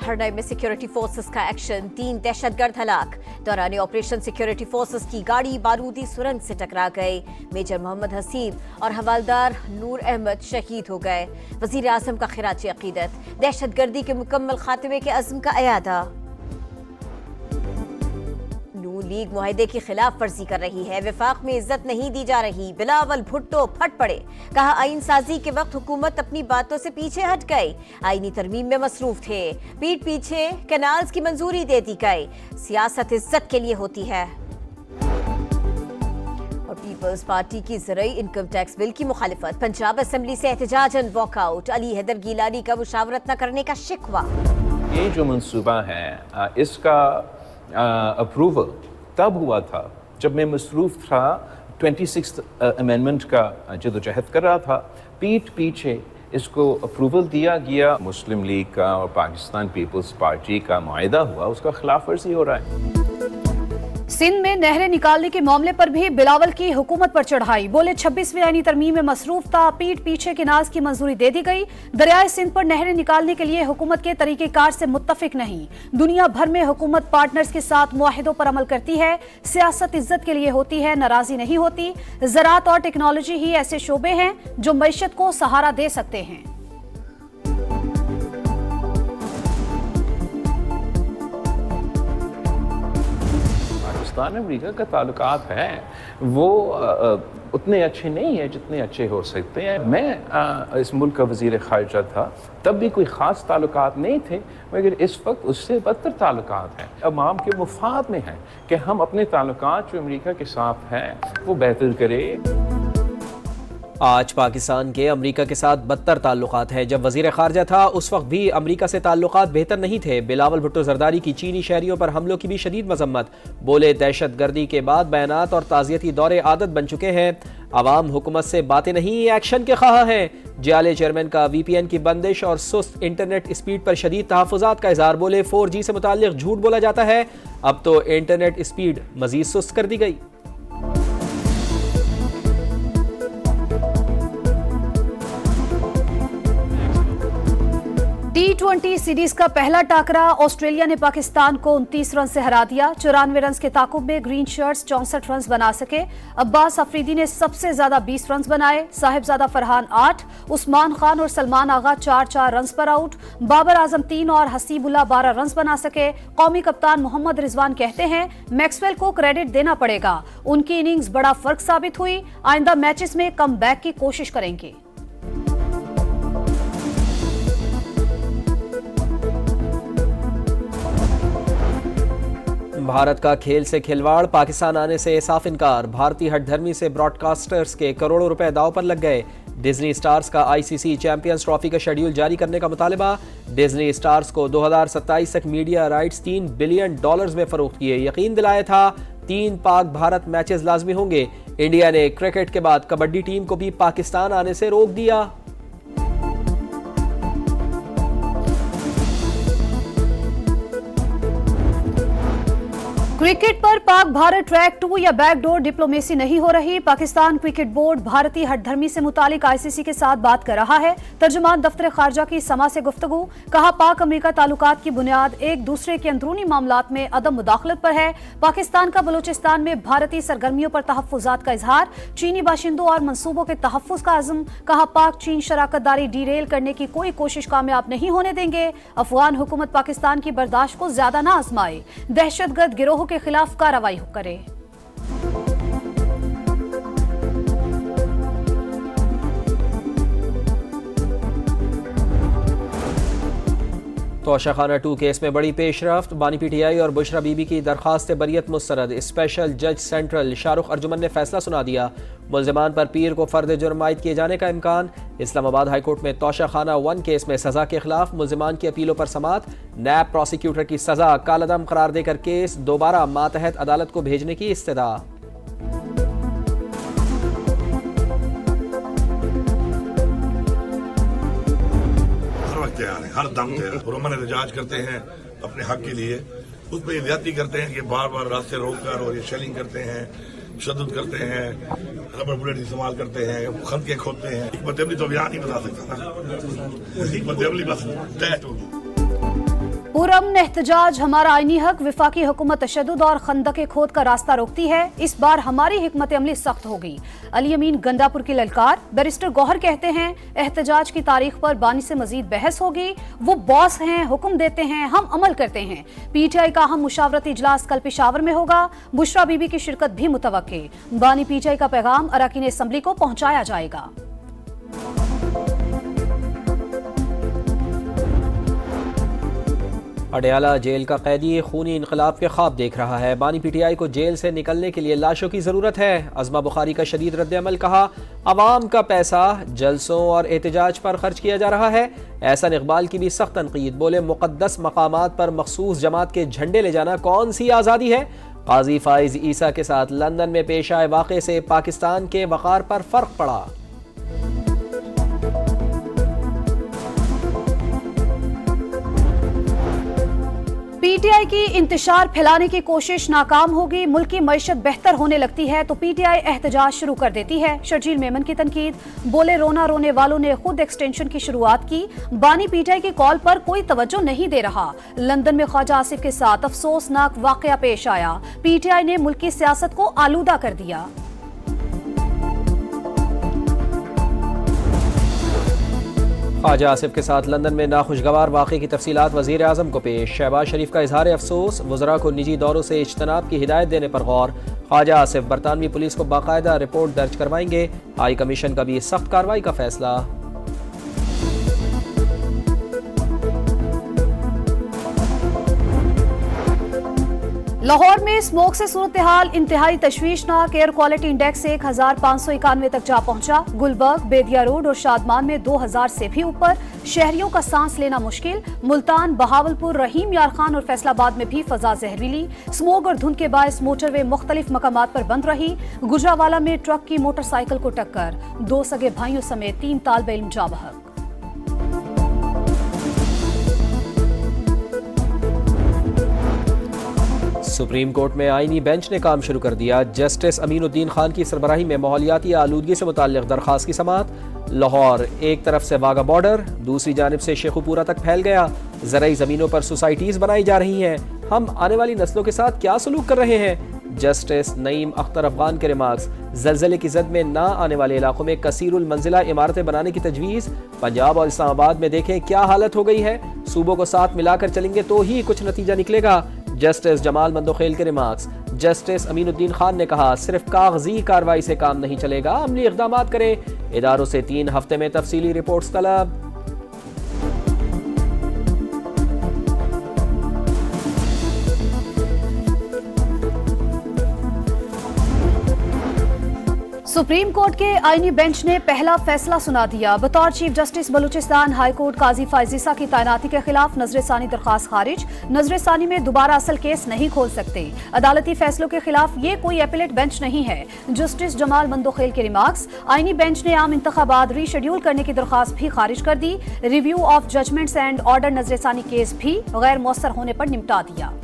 हरनई में security forces का action, 3 दहशतगर्द हलाक। दौरान ऑपरेशन सिक्योरिटी फोर्सेस की गाड़ी बारूदी सुरंग से टकरा गई। मेजर मोहम्मद हसीब और हवालदार नूर अहमद शहीद हो गए। वजीर आजम का खिराज अकीदत, दहशतगर्दी के मुकम्मल खात्मे के अज़्म का अयादा। लीग मुआहदे की खिलाफ वर्जी कर रही है, विफाक में इज्जत नहीं दी जा रही। बिलावल भुट्टो फट पड़े, कहा आईन साजी के वक्त हुकूमत अपनी बातों से पीछे हट गई, आईनी तरमीम में मसरूफ थे। पीठ पीछे कैनाल्स की मंजूरी दे दी गई, सियासत इज्जत के लिए होती है। और पीपल्स पार्टी की ज़राई इनकम टैक्स बिल की मुखालिफत, पंजाब असेंबली से एहतजाजन वॉकआउट। अली हैदर गिलानी का मुशावरत न करने का शिकवा। ये जो मंसूबा है इसका अप्रूवल तब हुआ था जब मैं मसरूफ था 26th अमेंडमेंट का जदोजहद कर रहा था। पीठ पीछे इसको अप्रूवल दिया गया, मुस्लिम लीग का और पाकिस्तान पीपल्स पार्टी का मुआहिदा हुआ, उसका खिलाफ वर्जी हो रहा है। सिंध में नहरें निकालने के मामले पर भी बिलावल की हुकूमत पर चढ़ाई, बोले 26वीं आईनी तरमीम में मसरूफ था, पीठ पीछे के नाज की मंजूरी दे दी गई। दरियाए सिंध पर नहरें निकालने के लिए हुकूमत के तरीकेकार से मुत्तफिक नहीं। दुनिया भर में हुकूमत पार्टनर्स के साथ मुआहिदों पर अमल करती है, सियासत इज्जत के लिए होती है, नाराजी नहीं होती। ज़राअत और टेक्नोलॉजी ही ऐसे शोबे हैं जो मईशत को सहारा दे सकते हैं। अमेरिका का ताल्लुकात है वो उतने अच्छे नहीं है जितने अच्छे हो सकते हैं। मैं इस मुल्क का वज़ीर ख़ारिजा था, तब भी कोई ख़ास ताल्लुकात नहीं थे, मगर इस वक्त उससे बदतर ताल्लुकात हैं। अवाम के मुफाद में है कि हम अपने ताल्लुकात जो अमेरिका के साथ हैं वो बेहतर करें। आज पाकिस्तान के अमेरिका के साथ बदतर ताल्लुकात हैं। जब वज़ीर ख़ारिजा था उस वक्त भी अमेरिका से ताल्लुकात बेहतर नहीं थे। बिलावल भुट्टो ज़रदारी की चीनी शहरियों पर हमलों की भी शदीद मजम्मत, बोले दहशत गर्दी के बाद बयानात और ताज़ियती दौरे आदत बन चुके हैं। अवाम हुकूमत से बातें नहीं एक्शन के ख्वाह हैं। जाले चेयरमैन का VPN की बंदिश और सुस्त इंटरनेट स्पीड पर शदीद तहफ़्फ़ुज़ात का इज़हार, बोले 4G से मुताल्लिक़ झूठ बोला जाता है, अब तो इंटरनेट स्पीड मज़ीद सुस्त कर दी गई। T20 सीरीज का पहला टाकरा, ऑस्ट्रेलिया ने पाकिस्तान को 29 रन से हरा दिया। 94 रन के ताकुब में ग्रीन शर्ट्स 64 रन बना सके। अब्बास अफरीदी ने सबसे ज्यादा 20 रन बनाए, साहिबजादा फरहान 8, उस्मान खान और सलमान आगा 4-4 रन पर आउट। बाबर आजम 3 और हसीबुल्ला 12 रन बना सके। कौमी कप्तान मोहम्मद रिजवान कहते हैं मैक्सवेल को क्रेडिट देना पड़ेगा, उनकी इनिंग्स बड़ा फर्क साबित हुई, आइंदा मैचेस में कम बैक की कोशिश करेंगे। भारत का खेल से खिलवाड़, पाकिस्तान आने से साफ इनकार। भारतीय हठधर्मी से ब्रॉडकास्टर्स के करोड़ों रुपए दांव पर लग गए। डिज्नी स्टार्स का ICC चैंपियंस ट्रॉफी का शेड्यूल जारी करने का मुतालबा। डिज्नी स्टार्स को 2027 तक मीडिया राइट्स $3 बिलियन में फरोख्त किए। यकीन दिलाया था 3 पाक भारत मैचेस लाजमी होंगे। इंडिया ने क्रिकेट के बाद कबड्डी टीम को भी पाकिस्तान आने से रोक दिया। क्रिकेट पर पाक भारत ट्रैक 2 या बैकडोर डिप्लोमेसी नहीं हो रही। पाकिस्तान क्रिकेट बोर्ड भारतीय हठधर्मी से मुतालिक ICC के साथ बात कर रहा है। तर्जुमान दफ्तर खारजा की समा से गुफ्तगू, कहा पाक अमेरिका ताल्लुकात की बुनियाद एक दूसरे के अंदरूनी मामलात में अदम मुदाखलत पर है। पाकिस्तान का बलूचिस्तान में भारतीय सरगर्मियों पर तहफ्फुजात का इजहार, चीनी बाशिंदों और मंसूबों के तहफ्फुज का अज़्म, कहा पाक चीन शराकतदारी डीरेल करने की कोई कोशिश कामयाब नहीं होने देंगे। अफगान हुकूमत पाकिस्तान की बर्दाश्त को ज्यादा न आजमाए, दहशतगर्द गिरोह के खिलाफ कार्रवाई करे। तोशाखाना 2 केस में बड़ी पेशरफ्त, बानी PTI और बुशरा बीबी की दरखास्त बरियत मुस्तरद। स्पेशल जज सेंट्रल शाहरुख अर्जुमन ने फैसला सुना दिया। मुल्जिमान पर पीर को फर्द जुर्म आयद किए जाने का इम्कान। इस्लामाबाद हाईकोर्ट में तोशाखाना 1 केस में सजा के खिलाफ मुल्जिमान की अपीलों पर समात। नैब प्रोसिक्यूटर की सजा कालअदम करार देकर केस दोबारा मातहत अदालत को भेजने की इस्तदा। हर दम पुरअमन एहतजाज करते हैं अपने हक के लिए, उस पर ज्यादती करते हैं कि बार बार रास्ते रोककर और ये शेलिंग करते हैं, तशद्दुद करते हैं, रबर बुलेट इस्तेमाल करते हैं, खंदके खोदते हैं। हिकमत अमली तो बयान नहीं बता सकता ना, हिकमत अमली बस तय होगी। पुरअमन एहतजाज हमारा आईनी हक, विफाकी हुकूमत तशद्दुद और खंदक खोद का रास्ता रोकती है। इस बार हमारी हिकमत अमली सख्त होगी। अली अमीन गंडापुर की ललकार। बैरिस्टर गौहर कहते हैं एहतजाज की तारीख पर बानी से मजीद बहस होगी। वो बॉस हैं, हुक्म देते हैं, हम अमल करते हैं। पीटीआई का अहम मुशावरती इजलास कल पेशावर में होगा। बुशरा बीबी की शिरकत भी मुतवक्के। बानी पीटीआई का पैगाम अरकान असम्बली को पहुंचाया जाएगा। अडयाला जेल का कैदी खूनी इनकलाब के ख्वाब देख रहा है। बानी पीटीआई को जेल से निकलने के लिए लाशों की जरूरत है। अज़मा बुखारी का शदीद रद्द-ए-अमल। कहा अवाम का पैसा जलसों और एहतजाज पर खर्च किया जा रहा है। एहसन इकबाल की भी सख्त तनकीद। बोले मुक़द्दस मकामात पर मखसूस जमात के झंडे ले जाना कौन सी आज़ादी है। काजी फाइज ईसा के साथ लंदन में पेश आए वाक़े से पाकिस्तान के वक़ार पर फर्क पड़ा। पीटीआई की इंतशार फैलाने की कोशिश नाकाम होगी। मुल्क की मईशत बेहतर होने लगती है तो पीटीआई एहतजाज शुरू कर देती है। शर्जील मेमन की तनकीद। बोले रोना रोने वालों ने खुद एक्सटेंशन की शुरुआत की। बानी पीटीआई की कॉल पर कोई तवज्जो नहीं दे रहा। लंदन में ख्वाजा आसिफ के साथ अफसोसनाक वाकया पेश आया। पीटीआई ने मुल्क की सियासत को आलूदा कर दिया। ख्वाजा आसिफ के साथ लंदन में नाखुशगवार वाक़े की तफसीलात वज़ीर आज़म को पेश। शहबाज शरीफ का इजहार अफसोस। वज़रा को निजी दौरों से इज्तनाब की हिदायत देने पर गौर। ख्वाजा आसिफ बरतानवी पुलिस को बाकायदा रिपोर्ट दर्ज करवाएंगे। हाई कमीशन का भी सख्त कार्रवाई का फैसला। लाहौर में स्मोक से सूरत हाल इंतहाई तशवीशनाक। एयर क्वालिटी इंडेक्स 1591 तक जा पहुंचा। गुलबर्ग, बेदिया रोड और शादमान में 2000 से भी ऊपर। शहरियों का सांस लेना मुश्किल। मुल्तान, बहावलपुर, रहीम यार खान और फैसलाबाद में भी फजा जहरीली। स्मोक और धुंध के बायस मोटरवे मुख्तलिफ मकामात पर बंद रही। गुजरावाला में ट्रक की मोटरसाइकिल को टक्कर। 2 सगे भाइयों समेत 3 तालिब इल्म जा बहक। सुप्रीम कोर्ट में आईनी बेंच ने काम शुरू कर दिया। जस्टिस अमीनुद्दीन खान की सरबराही में माहौलियाती आलूदगी से मुताल्लिक दरखास्त की समाअत। लाहौर एक तरफ से वाघा बॉर्डर, दूसरी जानिब से शेखुपुरा तक फैल गया। ज़रई ज़मीनों पर सोसाइटीज बनाई जा रही हैं। हम आने वाली नस्लों के साथ क्या सलूक कर रहे हैं। जस्टिस नईम अख्तर अफगान के रिमार्क्स। ज़लज़ले की जद में ना आने वाले इलाकों में कसीरुल मंजिला इमारतें बनाने की तजवीज़। पंजाब और इस्लामाबाद में देखें क्या हालत हो गई है। सूबों को साथ मिलाकर चलेंगे तो ही कुछ नतीजा निकलेगा। जस्टिस जमाल मंदोखेल के रिमार्क्स। जस्टिस अमीनुद्दीन खान ने कहा सिर्फ कागजी कार्रवाई से काम नहीं चलेगा, अमली इक़दाम करें। इदारों से 3 हफ्ते में तफसीली रिपोर्ट्स तलब। सुप्रीम कोर्ट के आईनी बेंच ने पहला फैसला सुना दिया। बतौर chief justice Balochistan high court Qazi Faez Isa की तैनाती के खिलाफ नजरसानी दरखास्त खारिज। नजरसानी में दोबारा असल केस नहीं खोल सकते। अदालती फैसलों के खिलाफ ये कोई एपिलेट बेंच नहीं है। जस्टिस जमाल मंदोखेल के रिमार्क्स। आईनी बेंच ने आम इंतखाबात रीशेड्यूल करने की दरखास्त भी खारिज कर दी। Review of judgments and order नजरसानी केस भी गैर मौसर होने पर निपटा दिया।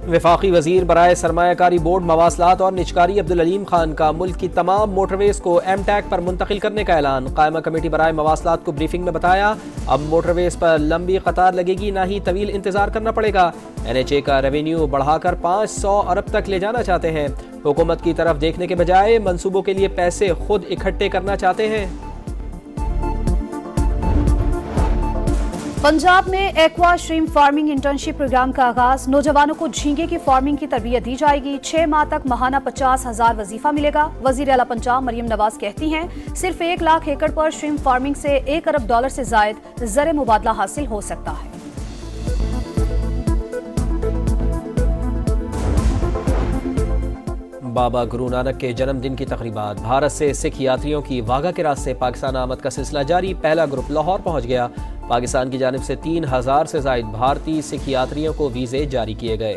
वफाकी वजीर बराए सरमायाकारी बोर्ड मवासलात और निजकारी अब्दुल अलीम खान का मुल्क की तमाम मोटरवेज को एमटैक पर मुंतकिल करने का ऐलान। कायमा कमेटी बराए मवासलात को ब्रीफिंग में बताया अब मोटरवेज पर लंबी कतार लगेगी, ना ही तवील इंतजार करना पड़ेगा। NHA का रेवेन्यू बढ़ाकर 500 अरब तक ले जाना चाहते हैं। हुकूमत की तरफ देखने के बजाय मंसूबों के लिए पैसे खुद इकट्ठे करना चाहते हैं। पंजाब में aqua shrimp farming internship programme का आगाज। नौजवानों को झींगे की फार्मिंग की तरबियत दी जाएगी। 6 माह तक माहाना 50,000 वजीफा मिलेगा। वजीर आला पंजाब मरियम नवाज कहती हैं सिर्फ 1 लाख एकड़ पर श्रिम्प फार्मिंग से $1 अरब से जायद ज़र मुबादला हासिल हो सकता है। बाबा गुरु नानक के जन्मदिन की तकरीबात। भारत से सिख यात्रियों की वाघा के रास्ते पाकिस्तान आमद का सिलसिला जारी। पहला ग्रुप लाहौर पहुंच गया। पाकिस्तान की जानिब से 3000 से जायद भारतीय सिख यात्रियों को वीजे जारी किए गए।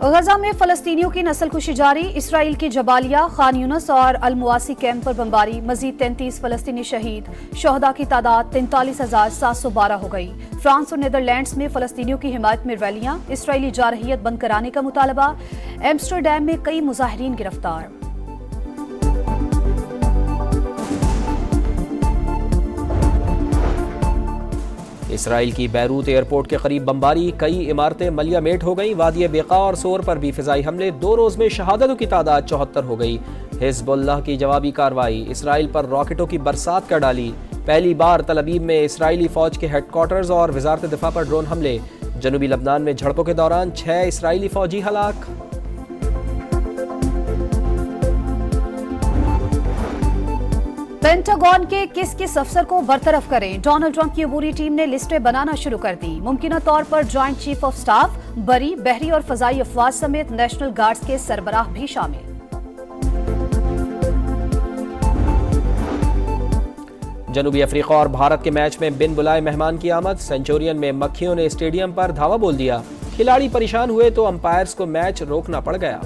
गजा में फलस्तीनियों की नस्लकुशी जारी। इसराइल की जबालिया, खान यूनस और अल मुआसी कैंप पर बमबारी। मजीद 33 फलस्तीनी शहीद। शोहदा की तादाद 43,712 हो गई। फ्रांस और नीदरलैंड्स में फलस्तीनियों की हिमायत में रैलियां। इसराइली जारहियत बंद कराने का मुतालबा। एम्स्टरडैम में कई मुजाहिरीन गिरफ्तार। इसराइल की बैरूत एयरपोर्ट के करीब बमबारी। कई इमारतें मलियामेट हो गईं। वादिय बेका और सोर पर भी फिजाई हमले। 2 रोज में शहादतों की तादाद 74 हो गई। हिजबुल्लाह की जवाबी कार्रवाई। इसराइल पर रॉकेटों की बरसात कर डाली। पहली बार तल अवीव में इसराइली फौज के हेडक्वार्टर्स और वजारत दिफा पर ड्रोन हमले। जनूबी लबनान में झड़पों के दौरान 6 इसराइली फौजी हलाक। पेंटागन के किस किस अफसर को बरतरफ करें? डोनाल्ड ट्रंप की अबूरी टीम ने लिस्टें बनाना शुरू कर दी। मुमकिन तौर पर जॉइंट चीफ ऑफ स्टाफ, बरी, बहरी और फजाई अफवाज समेत नेशनल गार्ड्स के सरबराह भी शामिल। जनूबी अफ्रीका और भारत के मैच में बिन बुलाए मेहमान की आमद। सेंचुरियन में मक्खियों ने स्टेडियम पर धावा बोल दिया। खिलाड़ी परेशान हुए तो अंपायर्स को मैच रोकना पड़ गया।